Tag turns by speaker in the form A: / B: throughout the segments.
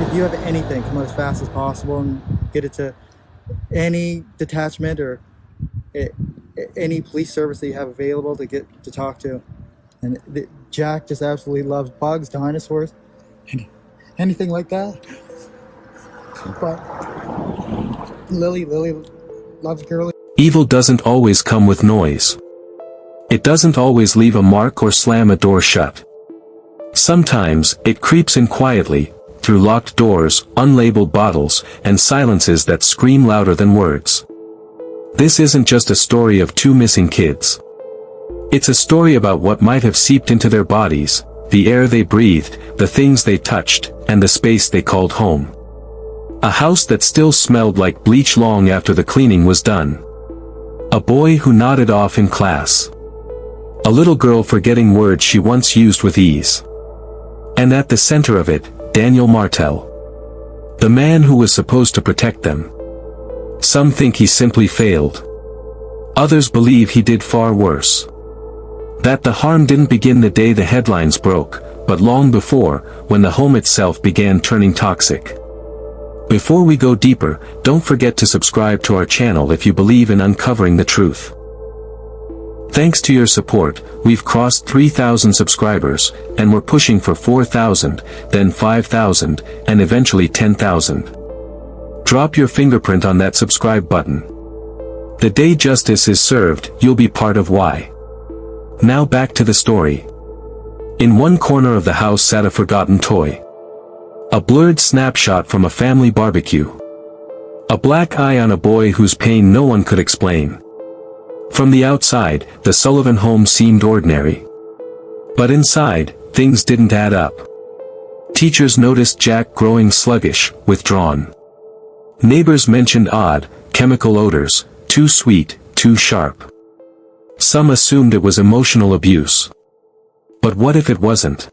A: if you have anything, come out as fast as possible and get it to any detachment or any police service that you have available to get to talk to. And Jack just absolutely loves bugs, dinosaurs, anything like that. But Lily loves girly.
B: Evil doesn't always come with noise. It doesn't always leave a mark or slam a door shut. Sometimes, it creeps in quietly, through locked doors, unlabeled bottles, and silences that scream louder than words. This isn't just a story of two missing kids. It's a story about what might have seeped into their bodies, the air they breathed, the things they touched, and the space they called home. A house that still smelled like bleach long after the cleaning was done. A boy who nodded off in class. A little girl forgetting words she once used with ease. And at the center of it, Daniel Martell. The man who was supposed to protect them. Some think he simply failed. Others believe he did far worse. That the harm didn't begin the day the headlines broke, but long before, when the home itself began turning toxic. Before we go deeper, don't forget to subscribe to our channel if you believe in uncovering the truth. Thanks to your support, we've crossed 3,000 subscribers, and we're pushing for 4,000, then 5,000, and eventually 10,000. Drop your fingerprint on that subscribe button. The day justice is served, you'll be part of why. Now back to the story. In one corner of the house sat a forgotten toy. A blurred snapshot from a family barbecue. A black eye on a boy whose pain no one could explain. From the outside, the Sullivan home seemed ordinary. But inside, things didn't add up. Teachers noticed Jack growing sluggish, withdrawn. Neighbors mentioned odd, chemical odors, too sweet, too sharp. Some assumed it was emotional abuse. But what if it wasn't?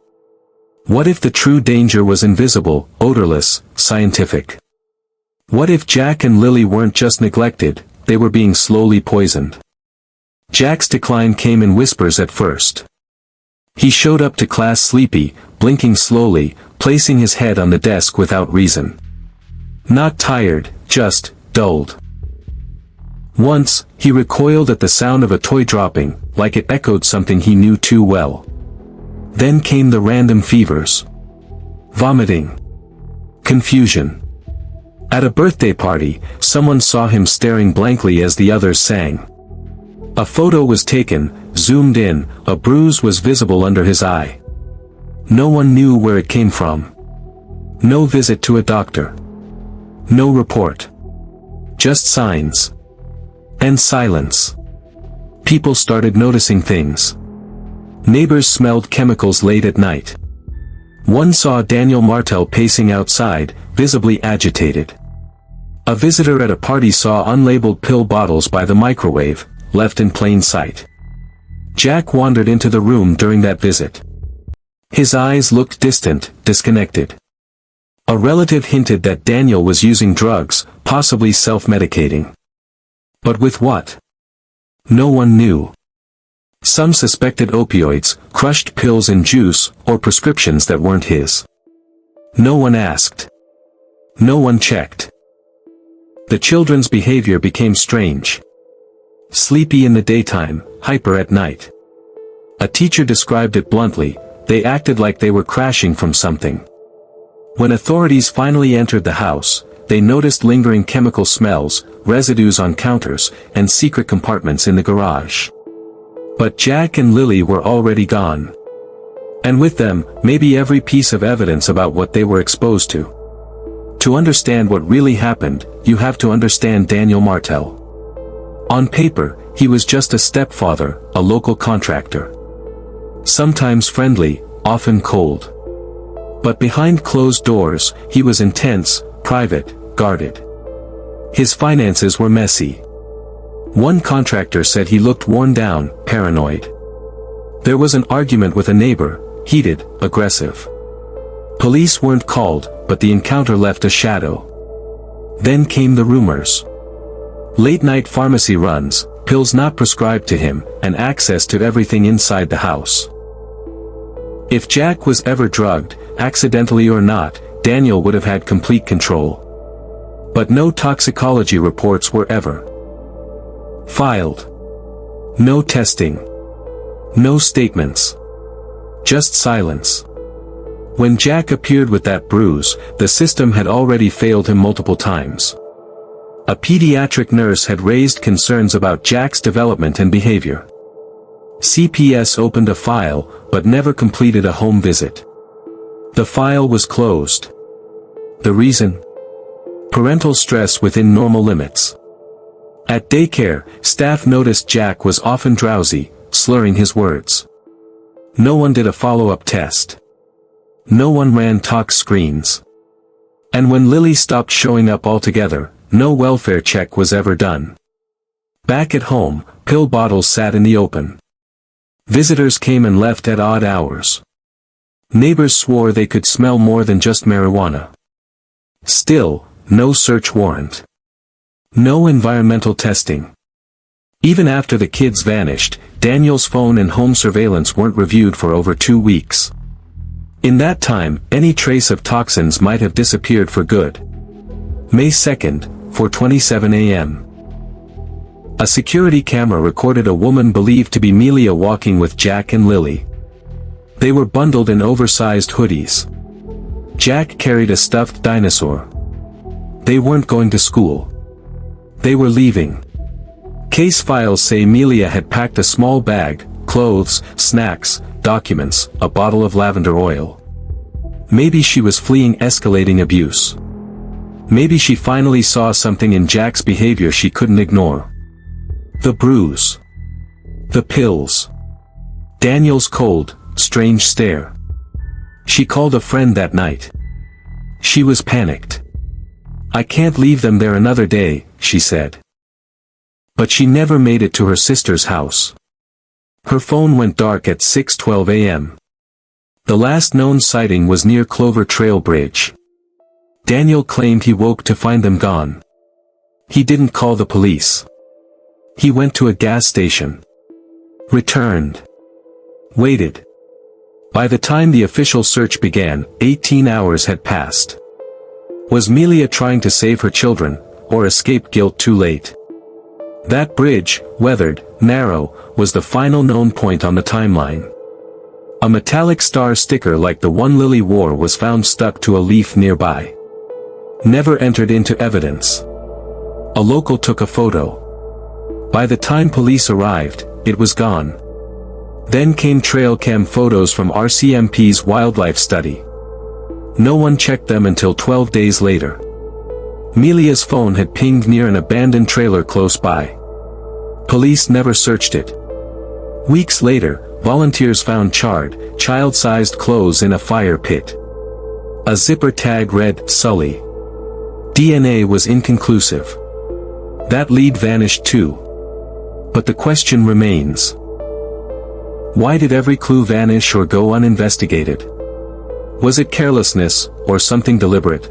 B: What if the true danger was invisible, odorless, scientific? What if Jack and Lily weren't just neglected, they were being slowly poisoned? Jack's decline came in whispers at first. He showed up to class sleepy, blinking slowly, placing his head on the desk without reason. Not tired, just dulled. Once, he recoiled at the sound of a toy dropping, like it echoed something he knew too well. Then came the random fevers. Vomiting. Confusion. At a birthday party, someone saw him staring blankly as the others sang. A photo was taken, zoomed in, a bruise was visible under his eye. No one knew where it came from. No visit to a doctor. No report. Just signs. And silence. People started noticing things. Neighbors smelled chemicals late at night. One saw Daniel Martell pacing outside, visibly agitated. A visitor at a party saw unlabeled pill bottles by the microwave, left in plain sight. Jack wandered into the room during that visit. His eyes looked distant, disconnected. A relative hinted that Daniel was using drugs, possibly self-medicating. But with what? No one knew. Some suspected opioids, crushed pills in juice, or prescriptions that weren't his. No one asked. No one checked. The children's behavior became strange. Sleepy in the daytime, hyper at night. A teacher described it bluntly, they acted like they were crashing from something. When authorities finally entered the house, they noticed lingering chemical smells, residues on counters, and secret compartments in the garage. But Jack and Lily were already gone. And with them, maybe every piece of evidence about what they were exposed to. To understand what really happened, you have to understand Daniel Martell. On paper, he was just a stepfather, a local contractor. Sometimes friendly, often cold. But behind closed doors, he was intense, private, guarded. His finances were messy. One contractor said he looked worn down, paranoid. There was an argument with a neighbor, heated, aggressive. Police weren't called, but the encounter left a shadow. Then came the rumors. Late-night pharmacy runs, pills not prescribed to him, and access to everything inside the house. If Jack was ever drugged, accidentally or not, Daniel would have had complete control. But no toxicology reports were ever filed. No testing. No statements. Just silence. When Jack appeared with that bruise, the system had already failed him multiple times. A pediatric nurse had raised concerns about Jack's development and behavior. CPS opened a file, but never completed a home visit. The file was closed. The reason? Parental stress within normal limits. At daycare, staff noticed Jack was often drowsy, slurring his words. No one did a follow-up test. No one ran tox screens. And when Lily stopped showing up altogether, no welfare check was ever done. Back at home, pill bottles sat in the open. Visitors came and left at odd hours. Neighbors swore they could smell more than just marijuana. Still, no search warrant. No environmental testing. Even after the kids vanished, Daniel's phone and home surveillance weren't reviewed for over 2 weeks. In that time, any trace of toxins might have disappeared for good. May 2nd, 4:27 a.m. A security camera recorded a woman believed to be Melia walking with Jack and Lily. They were bundled in oversized hoodies. Jack carried a stuffed dinosaur. They weren't going to school. They were leaving. Case files say Melia had packed a small bag, clothes, snacks, documents, a bottle of lavender oil. Maybe she was fleeing escalating abuse. Maybe she finally saw something in Jack's behavior she couldn't ignore. The bruise. The pills. Daniel's cold, strange stare. She called a friend that night. She was panicked. "I can't leave them there another day," she said. But she never made it to her sister's house. Her phone went dark at 6:12 a.m. The last known sighting was near Clover Trail Bridge. Daniel claimed he woke to find them gone. He didn't call the police. He went to a gas station. Returned. Waited. By the time the official search began, 18 hours had passed. Was Melia trying to save her children, or escape guilt too late? That bridge, weathered, narrow, was the final known point on the timeline. A metallic star sticker like the one Lily wore was found stuck to a leaf nearby. Never entered into evidence. A local took a photo. By the time police arrived, it was gone. Then came trail cam photos from RCMP's wildlife study. No one checked them until 12 days later. Melia's phone had pinged near an abandoned trailer close by. Police never searched it. Weeks later, volunteers found charred, child-sized clothes in a fire pit. A zipper tag read, "Sully." DNA was inconclusive. That lead vanished too. But the question remains. Why did every clue vanish or go uninvestigated? Was it carelessness, or something deliberate?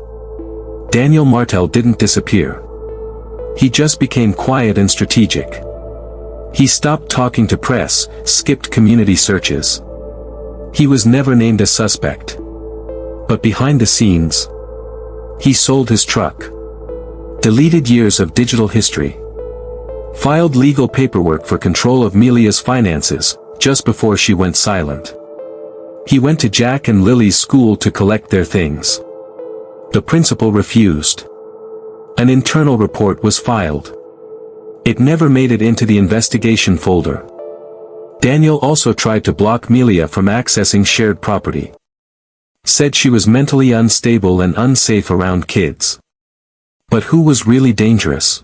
B: Daniel Martell didn't disappear. He just became quiet and strategic. He stopped talking to press, skipped community searches. He was never named a suspect. But behind the scenes, he sold his truck. Deleted years of digital history. Filed legal paperwork for control of Melia's finances, just before she went silent. He went to Jack and Lily's school to collect their things. The principal refused. An internal report was filed. It never made it into the investigation folder. Daniel also tried to block Melia from accessing shared property. Said she was mentally unstable and unsafe around kids. But who was really dangerous?